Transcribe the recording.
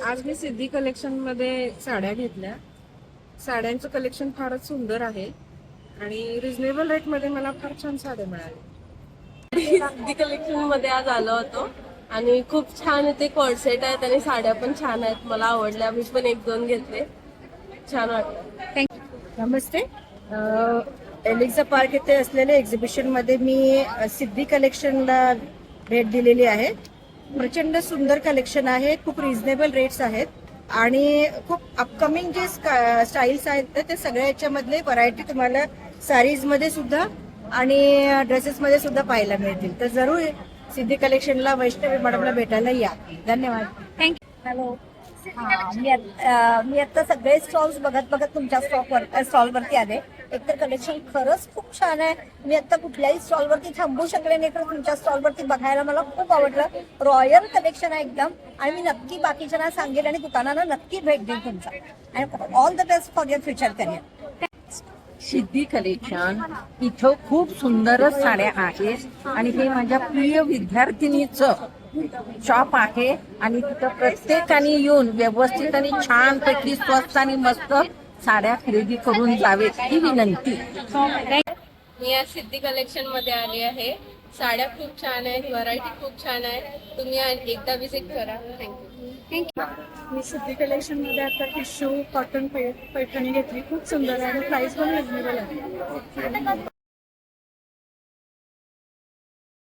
आज मी सिद्धी कलेक्शन मध्ये साड्या घेतल्या. साड्यांचं कलेक्शन फारच सुंदर आहे आणि रिझनेबल रेट मध्ये मला फार छान साड्या मिळाल्या. सिद्धी कलेक्शन मध्ये आज आलो होतो आणि खूप छान इथे कॉर्सेट आहेत आणि साड्या पण छान आहेत. मला आवडल्या. मी पण एक दोन घेतले. छान वाटलं. नमस्ते. एलिक्झा पार्क येथे असलेल्या एक्झिबिशन मध्ये मी सिद्धी कलेक्शनला भेट दिलेली आहे. प्रचंड सुंदर कलेक्शन आहे. खूप रिझनेबल रेट्स आहेत आणि खूप अपकमिंग जे स्टाईल्स आहेत ते सगळ्या याच्यामधले व्हरायटी तुम्हाला साडीज मध्ये सुद्धा आणि ड्रेसेस मध्ये सुद्धा पाहायला मिळतील. तर जरूर सिद्धी कलेक्शनला वैष्णवी मॅडमला भेटायला या. धन्यवाद. थँक्यू. हॅलो. मी आता सगळे स्टॉल्स बघत तुमच्या स्टॉलवरती आले. एकतर कलेक्शन खरंच खूप छान आहे. मी आता कुठल्याही स्टॉलवरती थांबू शकले नाही, तर तुमच्या स्टॉलवरती बघायला मला खूप आवडलं. रॉयल कलेक्शन आहे एकदम आणि मी नक्की बाकीच्यांना सांगेल आणि दुकानाला नक्की भेट देईल तुमच्या. आणि all the best for your future career. Siddhi collection इथं खूप सुंदरच साड्या आहेत आणि हे माझ्या प्रिय विद्यार्थिनीचं शॉप आहे आणि तिथं प्रत्येकाने येऊन व्यवस्थित आणि छानपैकी स्वस्त आणि मस्त साड्या खरेदी करून जावेत ही विनंती. मी आज सिद्धी कलेक्शन मध्ये आली आहे. साड्या खूप छान आहेत. व्हरायटी खूप छान आहे. तुम्ही एकदा विजिट करा. थँक्यू. मी सिद्धी कलेक्शन मध्ये आता टिश्यू कॉटन पैठणी घेतली. खूप सुंदर आहे आणि प्राइस पण रिझनेबल आहे.